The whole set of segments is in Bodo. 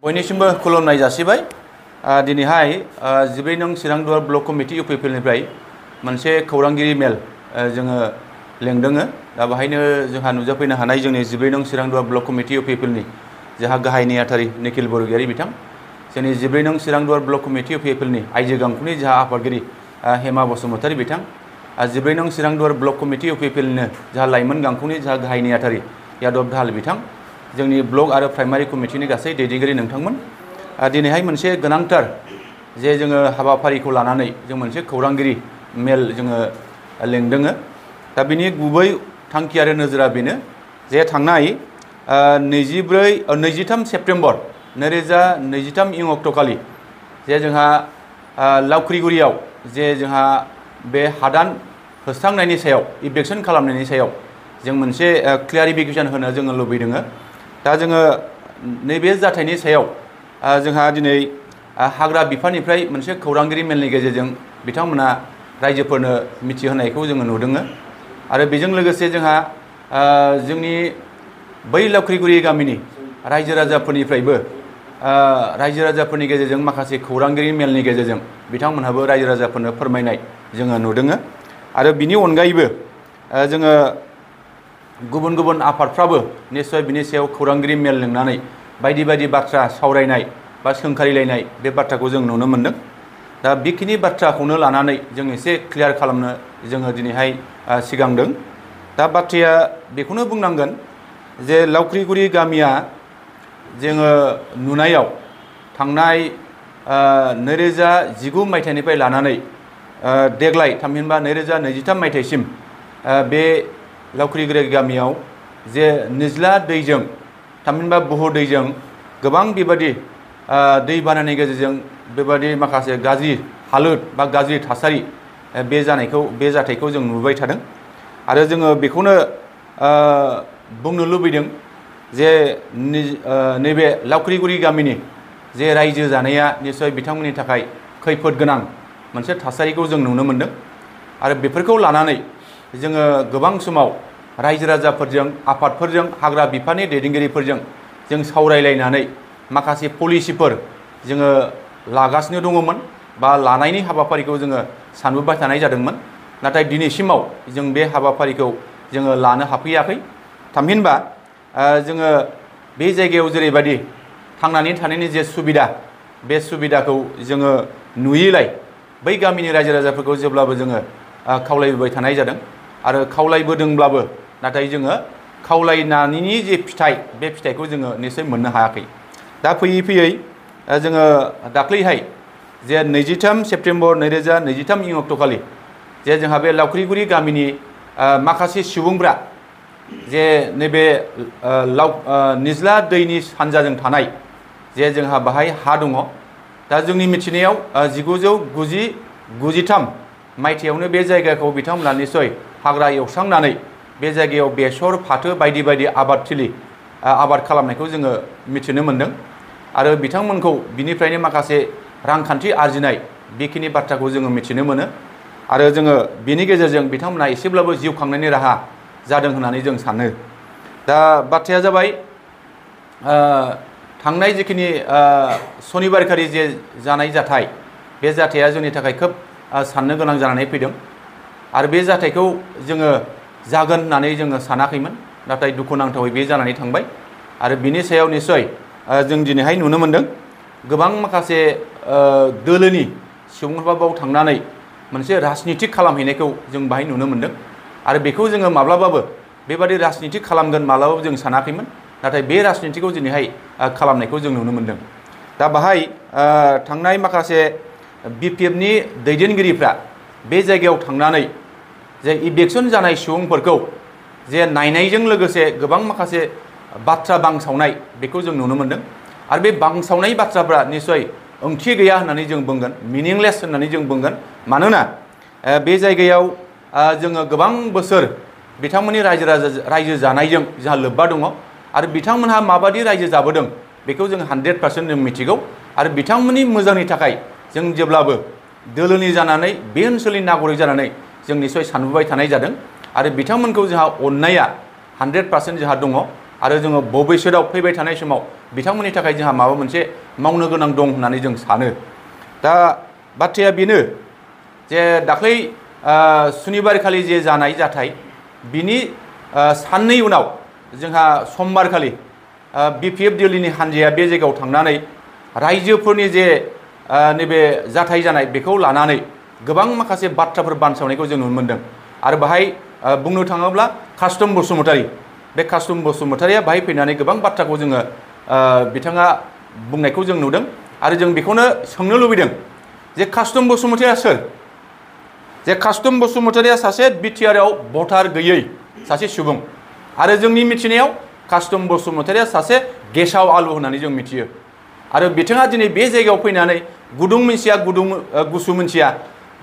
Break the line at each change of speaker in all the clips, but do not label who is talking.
बयनिसिमबो खुलुमनाय जासिबाय दिनैहाय 14 नं चिरांदुवार ब्लक कमिटि इउपिपिएलनिफ्राय मोनसे खौरांगिरि मेल जोङो लेंदोङो दा बाहायनो जोंहा नुजाफैनो हानाय जोंनि 14 नं चिरांदुवार ब्लक कमिटि इउपिपिएलनि जोंहा गाहाय नेहाथारि निखिल बरगयारि बिथां जोंनि 14 नं चिरांदुवार ब्लक कमिटि इउपिपिएलनि आइजो गांखुनि जोंहा आफादगिरि हेमा बसुमतारी बिथां 14 नं चिरांदुवार ब्लक कमिटि इउपिपिएलनिनो जोंहा लाइमोन गांखुनि जोंहा गाहाय नेहाथारि यादव दाहाल बिथां जोंनि ब्लक आरो प्राइमारि कमिटिनि गासै दैदेनगिरि नोंथांमोन दिनैहाय मोनसे गोनांथार जे जोङो हाबाफारिखौ लानानै जों मोनसे खौरांगिरि मेल जोङो लेंदोङो दा बिनि गुबै थांखि आरो नोजोरा बेनो जे थांनाय 23 सेप्तेम्बर 2023 इं अक्ट'खालि जे जोंहा लावख्रिगुरियाव जे जोंहा बे हादान होस्रांनायनि सायाव इभेक्सन खालामनायनि सायाव जों मोनसे क्लियारिफिकेसन होनो जोङो लुबैदोङो दा जोङो नैबे जाथायनि सायाव जोंहा दिनै हाग्रा बिफाननिफ्राय मोनसे खौरांगिरि मेलनि गेजेरजों बिथांमोना रायजोफोरनो मिथिहोनायखौ जोङो नुदोङो आरो बेजों लोगोसे जोंहा जोंनि बै लावख्रिगुरि गामिनि रायजो राजाफोरनिफ्रायबो रायजो राजाफोरनि गेजेरजों माखासे खौरांगिरि मेलनि गेजेरजों बिथांमोनहाबो रायजो राजाफोरनो फोरमायनाय जोङो नुदोङो आरो बिनि अनगायैबो जोङो गुबुन गुबुन आफादफ्राबो निश्चय बिनि सायाव खौरांगिरि मेल लिंनानै बायदि बायदि बाथ्रा सावरायनाय बा सोंखारिलायनाय बे बाथ्राखौ जों नुनो मोन्दों दा बेखिनि बाथ्राखौनो लानानै जों एसे क्लियार खालामनो जोङो दिनैहाय सिगांदों दा बाथ्राया बेखौनो बुंनांगोन जे लावख्रिगुरि गामिया जोङो नुनायाव थांनाय 2019 मायथाइनिफ्राय लानानै देग्लाय थामहिनबा 2023 मायथाइसिम बे लावख्रिगुरि गामियाव जे निज्ला दैजों थामहिनबा बुहुर दैजों गोबां बेबादि दै बानानि गेजेरजों बेबादि माखासे गाज्रि हालोद बा गाज्रि थासारि बे जाथायखौ जों नुबाय थादों आरो जोङो बेखौनो बुंनो लुबैदों जे नैबे लावख्रिगुरि गामिनि जे रायजो जानाया निश्चय बिथांमोननि थाखाय खैफोद गोनां मोनसे थासारिखौ जों नुनो मोन्दों आरो बेफोरखौ लानानै जोङो गोबां समाव रायजो राजाफोरजों आफादफोरजों हाग्रा बिफाननि दैदेनगिरिफोरजों जों सावरायलायनानै माखासे पलिसिफोर जोङो लागासिनो दङमोन बा लानायनि हाबाफारिखौ जोङो सानबोबाय थानाय जादोंमोन नाथाय दिनैसिमाव जों बे हाबाफारिखौ जोङो लानो हाफैयाखै थामहिनबा जोङो बे जायगायाव जेरैबायदि थांनानै थानायनि जे सुबिदा बे सुबिदाखौ जोङो नुयैलाय बै गामिनि रायजो राजाफोरखौ जेब्लाबो जोङो खावलायबोबाय थानाय जादों आरो खावलायबोदोंब्लाबो नाथाय जोङो खावलायनायनि जे फिथाइ बे फिथाइखौ जोङो निश्चय मोननो हायाखै दा फैयै फैयै जोङो दाख्लैहाय जे 23 सेप्तेम्बर 2023 इं अक्ट'खालि जे जोंहा बे लावख्रिगुरि गामिनि माखासे सुबुंफ्रा जे नैबे निज्ला दैनि सानजाजों थानाय जे जोंहा बाहाय हा दङ दा जोंनि मिथिनायाव 1993 मायथाइयावनो बे जायगाखौ बिथांमोना निश्चय हाग्रा एवस्रांनानै बे जायगायाव बेसर फाथो बायदि बायदि आबाद खालामनायखौ जोङो मिथिनो मोन्दों आरो बिथांमोनखौ बिनिफ्रायनो माखासे रांखान्थि आरजिनाय बेखिनि बाथ्राखौ जोङो मिथिनो मोनो आरो जोङो बिनि गेजेरजों बिथांमोना एसेब्लाबो जिउ खांनायनि राहा जादों होननानै जों सानो दा बाथ्राया जाबाय थांनाय जिखिनि सनिबारखालि जे जानाय जाथाय बे जाथाया जोंनि थाखाय खोब साननो गोनां जानानै फैदों आरो बे जाथायखौ जोङो जागोन होननानै जोङो सानाखैमोन नाथाय दुखुनांथावै बे जानानै थांबाय आरो बिनि सायाव निश्चय जों दिनैहाय नुनो मोन्दों गोबां माखासे दोलोनि सुबुंफ्रा बाव थांनानै मोनसे राजनितिक खालामहैनायखौ जों बाहाय नुनो मोन्दों आरो बेखौ जोङो माब्लाबाबो बेबादि राजनितिक खालामगोन माब्लाबाबो जों सानाखैमोन नाथाय बे राजनितिखौ दिनैहाय खालामनायखौ जों नुनो मोन्दों दा बाहाय थांनाय माखासे बिपिएफनि दैदेनगिरिफ्रा बे जायगायाव थांनानै जे इभेक्सन जानाय सुबुंफोरखौ जे नायनायजों लोगोसे गोबां माखासे बाथ्रा बांसावनाय बेखौ जों नुनो मोन्दों आरो बे बांसावनाय बाथ्राफ्रा निश्चय ओंथि गैया होननानै जों बुंगोन मिनिंलेस होननानै जों बुंगोन मानोना बे जायगायाव जोङो गोबां बोसोर बिथांमोननि रायजो जानायजों जोंहा लोब्बा दङ आरो बिथांमोनहा माबादि रायजो जाबोदों बेखौ जों 100% जों मिथिगौ आरो बिथांमोननि मोजांनि थाखाय जों जेब्लाबो दोलोनि जानानै बे ओनसोलनि नागरिक जानानै जों निश्चय सानबोबाय थानाय जादों आरो बिथांमोनखौ जोंहा अननाया 100% जोंहा दङ आरो जोङो भबिष्यतआव फैबाय थानाय समाव बिथांमोननि थाखाय जोंहा माबा मोनसे मावनो गोनां दं होननानै जों सानो। दा बाथ्राया बेनो जे दाख्लै सुनिबारखालि जे जानाय जाथाय बिनि साननै उनाव जोंहा समबारखालि BPF दिल्लीनि हान्जाया बे जायगायाव थांनानै रायजोफोरनि जे नैबे जाथाय जानाय बेखौ लानानै गोबां माखासे बाथ्राफोर बानसावनायखौ जों नुनो मोनदों। आरो बाहाय बुंनो थाङोब्ला कास्टम बसुमतारी, बे कास्टम बसुमतारीया बाहाय फैनानै गोबां बाथ्राखौ जोङो बिथाङा बुंनायखौ जों नुदों। आरो जों बेखौनो सोंनो लुबैदों जे कास्टम बसुमतारीया सोर? जे कास्टम बसुमतारीया सासे बिटिआरआव भटार गैयै सासे सुबुं। आरो जोंनि मिथिनायाव कास्टम बसुमतारीया सासे गेसाव आलु होननानै जों मिथियो। आरो बिथाङा दिनै बे जायगायाव फैनानै गुदुं मोनसिया गुसु मोनसिया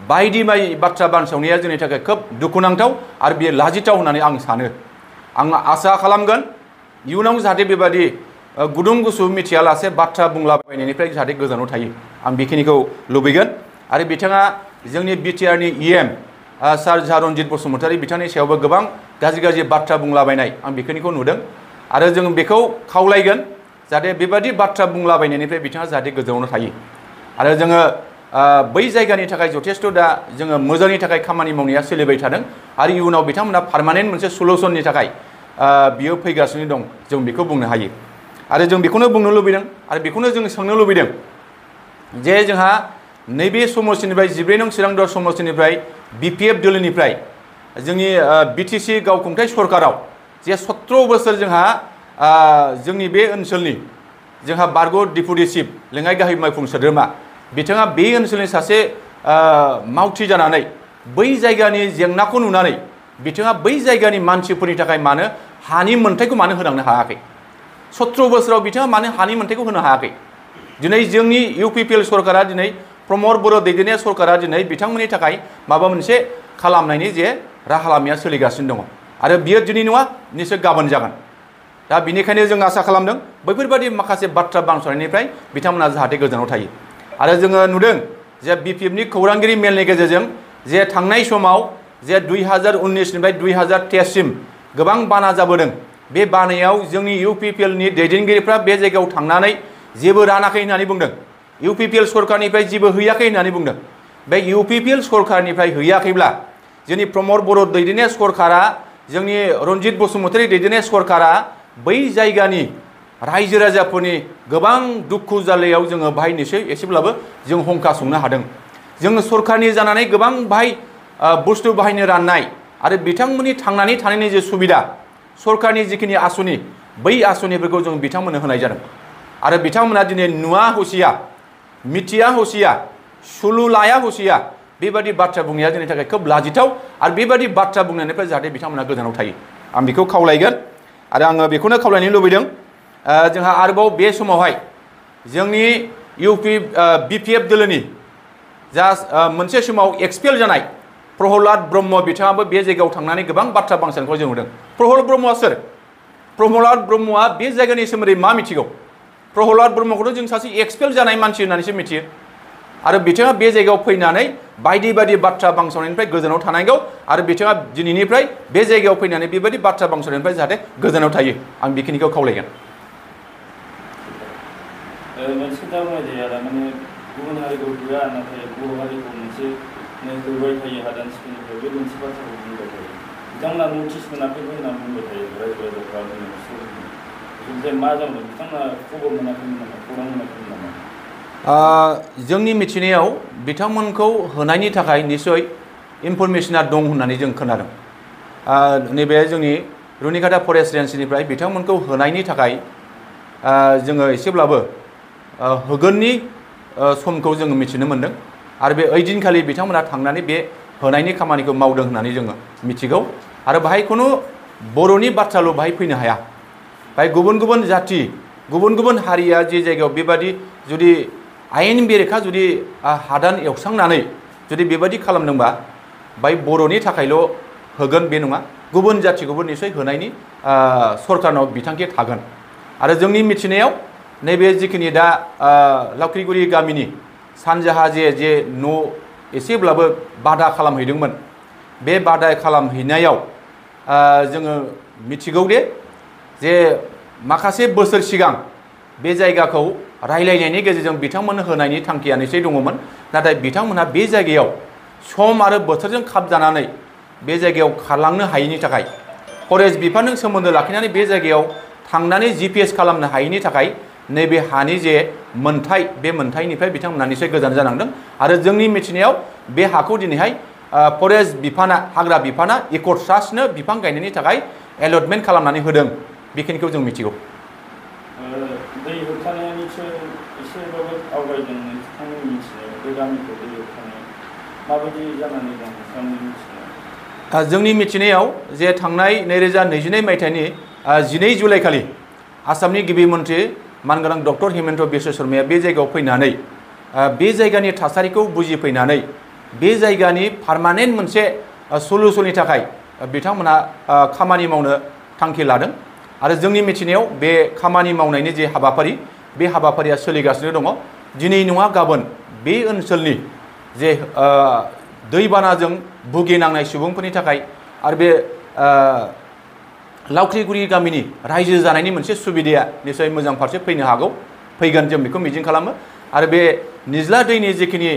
बायदि बायदि बाथ्रा बानसावनाया जोंनि थाखाय खोब दुखुनांथाव आरो बेयो लाजिथाव होननानै आं सानो। आं आसा खालामगोन इयुनाव जाहाथे बेबादि गुदुं गुसु मिथियालासे बाथ्रा बुंलाबायनायनिफ्राय जाहाथे गोजानाव थायो, आं बेखिनिखौ लुबैगोन। आरो बिथाङा जोंनि बिटिआरनि EM सार रन्जित बसुमतारी बिथांनि सायावबो गोबां गाज्रि गाज्रि बाथ्रा बुंलाबायनाय आं बेखिनिखौ नुदों। आरो जों बेखौ खावलायगोन जाहाथे बेबादि बाथ्रा बुंलाबायनायनिफ्राय बिथाङा जाहाथे गोजानाव थायो। आरो जोङो बै जायगानि थाखाय जथेस्थ' दा जोङो मोजांनि थाखाय खामानि मावनाया सोलिबाय थादों। आरो इयुनाव बिथांमोना पार्मानेन्ट मोनसे सलुसननि थाखाय बियो फैगासिनो दं, जों बेखौ बुंनो हायो। आरो जों बेखौनो बुंनो लुबैदों आरो बेखौनो जों सोंनो लुबैदों जे जोंहा नैबे समस्तिनिफ्राय 12 नं चिरांदर समस्तिनिफ्राय BPF दिल्लीनिफ्राय जोंनि BTC गावखुंथाय सरकाराव जे 17 बोसोर जोंहा जोंनि बे ओनसोलनि जोंहा बारग' डिपुटि चिफ लेङाइ गाहाय मावफुं सोद्रोमा बिथाङा बे ओनसोलनि सासे मावथि जानानै बै जायगानि जेंनाखौ नुनानै बिथाङा बै जायगानि मानसिफोरनि थाखाय मानो हानि मोन्थायखौ मानो होलांनो हायाखै? 17 बोसोराव बिथाङा मानो हानि मोन्थायखौ होनो हायाखै? दिनै जोंनि UPPL सरकारा दिनै प्रमद बर' दैदेननाय सरकारा दिनै बिथांमोननि थाखाय माबा मोनसे खालामनायनि जे राहा लामाया सोलिगासिनो दङ। आरो बियो दिनै नङा, निश्चय गाबोन जागोन। दा बिनिखायनो जों आसा खालामदों बैफोरबादि माखासे बाथ्रा बानसावनायनिफ्राय बिथांमोना जाहाथे गोजानाव थायो। आरो जोङो नुदों जे BPFनि खौरांगिरि मेलनि गेजेरजों जे थांनाय समाव जे 2019निफ्राय 2023 सिम गोबां बाना जाबोदों। बे बानायाव जोंनि UPPLनि दैदेनगिरिफ्रा बे जायगायाव थांनानै जेबो रानाखै होननानै बुंदों। UPPL सरकारनिफ्राय जेबो हैयाखै होननानै बुंदों। बे UPPL सरकारनिफ्राय हैयाखैब्ला जोंनि प्रमद बर' दैदेननाय सरकारा, जोंनि रन्जित बसुमतारी दैदेननाय सरकारा बै जायगानि रायजो राजाफोरनि गोबां दुखु जारलायाव जोङो बाहाय निश्चय एसेब्लाबो जों हंखा संनो हादों। जोङो सरकारनि जानानै गोबां बाहाय बुस्थु बाहायनो राननाय आरो बिथांमोननि थांनानै थानायनि जे सुबिदा सरकारनि जिखिनि आसनि बै आसनिफोरखौ जों बिथांमोननो होनाय जादों। आरो बिथांमोना दिनै नुवा हसिया, मिथिया हसिया, सुलु लाया हसिया बेबादि बाथ्रा बुंनाया जोंनि थाखाय खोब लाजिथाव। आरो बेबादि बाथ्रा बुंनायनिफ्राय जाहाथे बिथांमोना गोजानाव थायो, आं बेखौ खावलायगोन। आरो आङो बेखौनो खावलायनो लुबैदों जोंहा आरोबाव बे समावहाय जोंनि BPF दिल्लीनि जा मोनसे समाव एक्सपेल जानाय प्रहलाद ब्रह्म बिथाङाबो बे जायगायाव थांनानै गोबां बाथ्रा बांसावनायखौ जों नुदों। प्रहलाद ब्रह्मआ सोर? प्रहलाद ब्रह्मआ बे जायगानि सोमोन्दै मा मिथिगौ? प्रहलाद ब्रह्मखौथ' जों सासे एक्सपेल जानाय मानसि होननानैसो मिथियो। आरो बिथाङा बे जायगायाव फैनानै बायदि बायदि बाथ्रा बांसावनायनिफ्राय गोजानाव थानांगौ। आरो बिथाङा दिनैनिफ्राय बे जायगायाव फैनानै बेबायदि बाथ्रा बांसावनायनिफ्राय जाहाथे गोजानाव थायो, आं बेखिनिखौ खावलायगोन।
मोनसे खोथा बुंनाय जायो आरो माने गुबुन हारिखौ होआ, नाथाय बर' हारिखौ मोनसे होबाय थायो हादान सिफायनायनिफ्राय, बे मोनसे बाथ्राखौ बुंबाय थायो। बिथांमोना नटिस मोनाखैबो होननानै बुंबाय थायो रायजो राजाफ्रा। ओमफ्राय मा जादों? बिथांमोना खबर मोनाखैमोन नामा, खौरां मोनाखैमोन नामा?
जोंनि मिथिनायाव बिथांमोनखौ होनायनि थाखाय निस्सय इनफरमेसना दं होननानै जों खोनादों। नैबे जोंनि रुनिकाटा फरेस्ट रेन्जनिफ्राय बिथांमोनखौ होनायनि थाखाय जोङो एसेब्लाबो होगोननि समखौ जोङो मिथिनो मोन्दों। आरो बे ओइदिनखालि बिथांमोना थांनानै बे होनायनि खामानिखौ मावदों होननानै जोङो मिथिगौ। आरो बाहाय खुनु बर'नि बाथ्राल' बाहाय फैनो हाया। बाहाय गुबुन गुबुन जाथि, गुबुन गुबुन हारिया जे जायगायाव बेबादि जुदि आयेन बेरेखा जुदि हादान एवस्रांनानै जुदि बेबादि खालामदोंबा बाहाय बर'नि थाखायल' होगोन बे नङा, गुबुन जाथिखौबो निस्सय होनायनि सरकारनाव बिथांखि थागोन। आरो जोंनि मिथिनायाव नैबे जिखिनि दा लावख्रिगुरि गामिनि सानजाहा जे न' एसेब्लाबो बादा खालामहैदोंमोन, बे बादा खालामहैनायाव जोङो मिथिगौ दे जे माखासे बोसोर सिगां बे जायगाखौ रायलायनायनि गेजेरजों बिथांमोननो होनायनि थांखिया निश्चय दङमोन नाथाय बिथांमोनहा बे जायगायाव सम आरो बोथोरजों खाबजानानै बे जायगायाव खारलांनो हायैनि थाखाय फरेस्ट बिफानजों सोमोन्दो लाखिनानै बे जायगायाव थांनानै GPS खालामनो हायैनि थाखाय नैबे हानि जे मोनथाय बे मोनथायनिफ्राय बिथांमोना निश्चय गोजान जानांदों आरो जोंनि मिथिनायाव बे हाखौ दिनैहाय फरेस्ट बिफाना हाग्रा बिफाना इक' ट्रास्टनो बिफां गायनायनि थाखाय एलटमेन्ट खालामनानै होदों बेखिनिखौ जों मिथिगौ
दै होबथानाया निश्चय एसेबाबो आवगायदों नोंथांनि मिथिनायाव बे गामिखौ दै होबथानाया माबायदि जानानै दं नोंथांनि मिथिनायाव
जोंनि मिथिनायाव जे थांनाय 2022 मायथाइनि 12 जुलाइ खालि आसामनि गिबि मन्थ्रि मानगोनां डक्टर हिमन्त बिश्व शर्माया बे जायगायाव फैनानै बे जायगानि थासारिखौ बुजिफैनानै बे जायगानि पार्मानेन्ट मोनसे सल्युसननि थाखाय बिथांमोना खामानि मावनो थांखि लादों आरो जोंनि मिथिनायाव बे खामानि मावनायनि जे हाबाफारि बे हाबाफारिया सोलिगासिनो दङ दिनै नङा गाबोन बे ओनसोलनि जे दैबानाजों भुगिनांनाय सुबुंफोरनि थाखाय आरो बे लावख्रिगुरि गामिनि रायजो जानायनि मोनसे सुबिदाया निश्चय मोजां फारसे फैनो हागौ फैगोन जों बेखौ मिजिं खालामो आरो बे निज्ला दैनि जिखिनि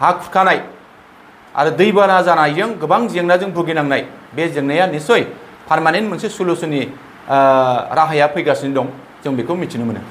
हा खुरखानाय आरो दैबाना जानायजों गोबां जेंनाजों भुगिनांनाय बे जेंनाया निश्चय पार्मानेन्ट मोनसे सल्युसननि राहाया फैगासिनो दं जों बेखौ मिथिनो मोनो